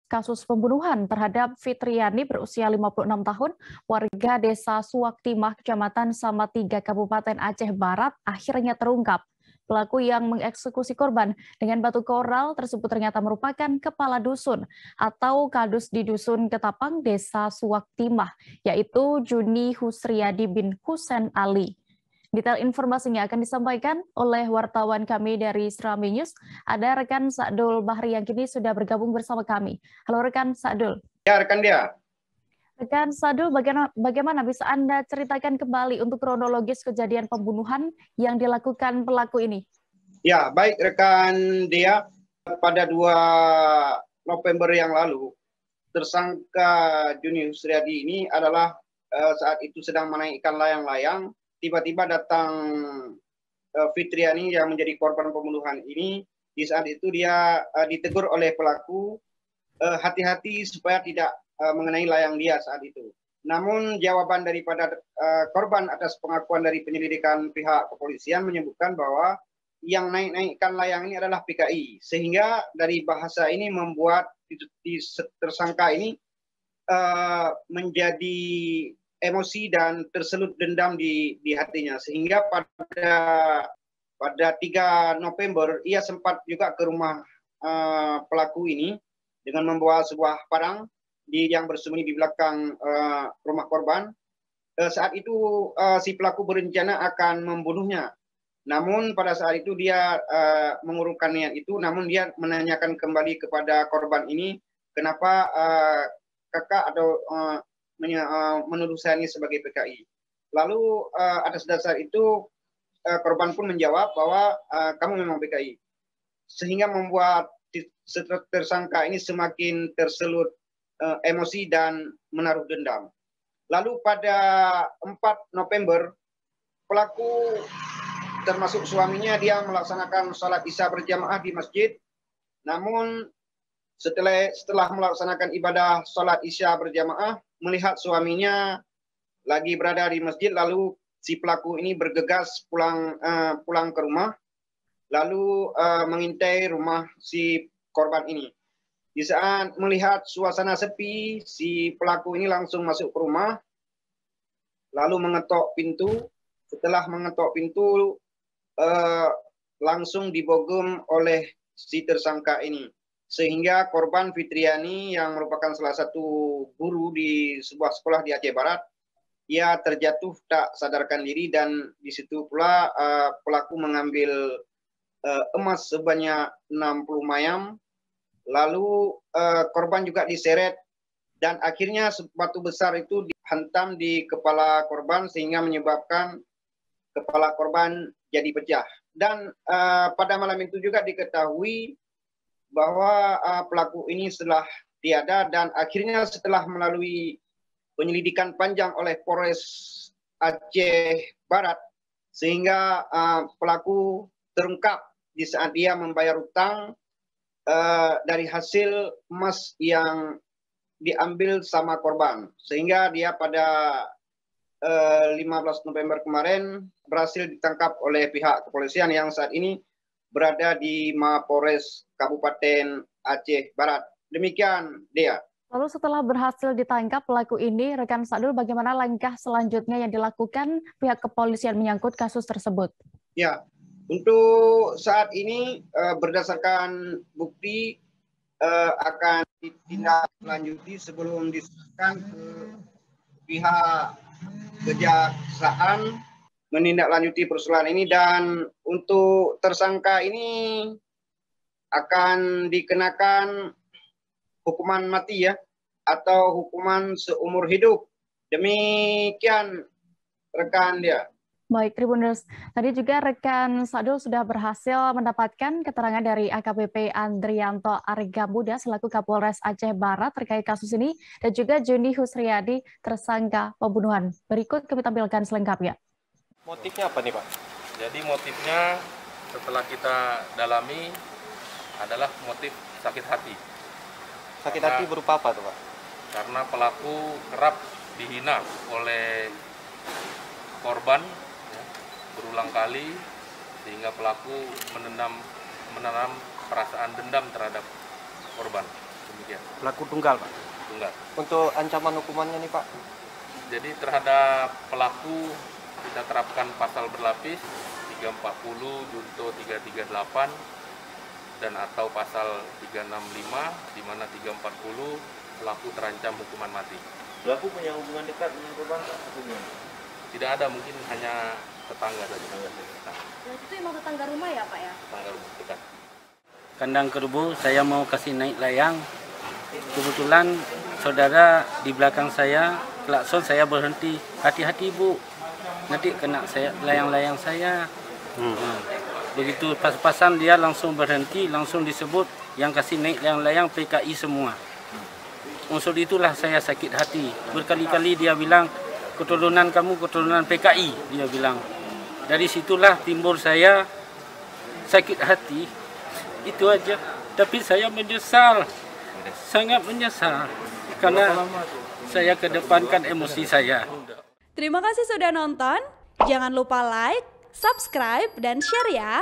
kasus pembunuhan terhadap Fitriani berusia 56 tahun, warga desa Suwaktimah, Kecamatan Salatiga, Kabupaten Aceh Barat, akhirnya terungkap. Pelaku yang mengeksekusi korban dengan batu koral tersebut ternyata merupakan kepala dusun atau kadus di Dusun Ketapang, Desa Suwaktimah, yaitu Juni Husriadi bin Husen Ali. Detail informasinya akan disampaikan oleh wartawan kami dari Serambi News. Ada rekan Sa'dul Bahri yang kini sudah bergabung bersama kami. Halo rekan Sa'dul. Ya rekan dia. Rekan Sa'dul, bagaimana bisa Anda ceritakan kembali untuk kronologis kejadian pembunuhan yang dilakukan pelaku ini? Ya, baik rekan dia. Pada 2 November yang lalu, tersangka Juni Husriadi ini adalah saat itu sedang menaikkan layang-layang. Tiba-tiba datang Fitriani yang menjadi korban pembunuhan ini. Di saat itu dia ditegur oleh pelaku, hati-hati supaya tidak mengenai layang dia saat itu. Namun jawaban daripada korban atas pengakuan dari penyelidikan pihak kepolisian menyebutkan bahwa yang naik-naikkan layang ini adalah PKI. Sehingga dari bahasa ini membuat tersangka ini menjadi emosi dan terselut dendam di hatinya, sehingga pada 3 November ia sempat juga ke rumah pelaku ini dengan membawa sebuah parang yang bersembunyi di belakang rumah korban. Saat itu si pelaku berencana akan membunuhnya, namun pada saat itu dia mengurungkan niat itu, namun dia menanyakan kembali kepada korban ini, kenapa kakak atau menuduh saya ini sebagai PKI. Lalu atas dasar itu korban pun menjawab bahwa kamu memang PKI. Sehingga membuat tersangka ini semakin terselut emosi dan menaruh dendam. Lalu pada 4 November, pelaku termasuk suaminya dia melaksanakan sholat Isya berjamaah di masjid. Namun setelah melaksanakan ibadah sholat Isya berjamaah, melihat suaminya lagi berada di masjid, lalu si pelaku ini bergegas pulang ke rumah, lalu mengintai rumah si korban ini. Di saat melihat suasana sepi, si pelaku ini langsung masuk ke rumah, lalu mengetok pintu. Setelah mengetok pintu, langsung dibogem oleh si tersangka ini. Sehingga korban Fitriani yang merupakan salah satu guru di sebuah sekolah di Aceh Barat, ia terjatuh tak sadarkan diri, dan di situ pula pelaku mengambil emas sebanyak 60 mayam. Lalu korban juga diseret dan akhirnya batu besar itu dihantam di kepala korban sehingga menyebabkan kepala korban jadi pecah. Dan pada malam itu juga diketahui bahwa pelaku ini setelah tiada, dan akhirnya setelah melalui penyelidikan panjang oleh Polres Aceh Barat, sehingga pelaku terungkap di saat dia membayar utang dari hasil emas yang diambil sama korban, sehingga dia pada 15 November kemarin berhasil ditangkap oleh pihak kepolisian yang saat ini berada di Mapolres Kabupaten Aceh Barat. Demikian, Dea. Lalu setelah berhasil ditangkap pelaku ini, rekan Sa'dul, bagaimana langkah selanjutnya yang dilakukan pihak kepolisian menyangkut kasus tersebut? Ya, untuk saat ini berdasarkan bukti akan ditindaklanjuti sebelum diserahkan ke pihak kejaksaan menindaklanjuti persoalan ini, dan untuk tersangka ini akan dikenakan hukuman mati ya, atau hukuman seumur hidup. Demikian rekan dia. Baik, Tribuners. Tadi juga rekan Sa'dul sudah berhasil mendapatkan keterangan dari AKBP Andrianto Argamuda selaku Kapolres Aceh Barat terkait kasus ini, dan juga Juni Husriadi tersangka pembunuhan. Berikut kami tampilkan selengkapnya. Motifnya apa nih Pak? Jadi motifnya setelah kita dalami adalah motif sakit hati. Sakit hati berupa apa tuh Pak? Karena pelaku kerap dihina oleh korban ya, berulang kali, sehingga pelaku menanam perasaan dendam terhadap korban. Ya. Pelaku tunggal, Pak. Tunggal. Untuk ancaman hukumannya nih Pak? Jadi terhadap pelaku kita terapkan pasal berlapis 340 junto 338 dan atau pasal 365 di mana 340 pelaku terancam hukuman mati. Pelaku punya hubungan dekat dengan korban? Tidak ada, mungkin hanya tetangga saja. Itu emang tetangga rumah ya Pak ya? Tetangga rumah dekat. Kandang kerbau, saya mau kasih naik layang. Kebetulan saudara di belakang saya, klakson, saya berhenti. Hati-hati Bu, nanti kena saya layang-layang saya. Nah, begitu pas-pasan dia langsung berhenti, langsung disebut yang kasih naik layang-layang PKI semua. Unsur itulah saya sakit hati. Berkali-kali dia bilang, keturunan kamu keturunan PKI, dia bilang. Dari situlah timbul saya sakit hati. Itu aja. Tapi saya menyesal. Sangat menyesal. Karena saya kedepankan emosi saya. Terima kasih sudah nonton. Jangan lupa like, subscribe, dan share ya.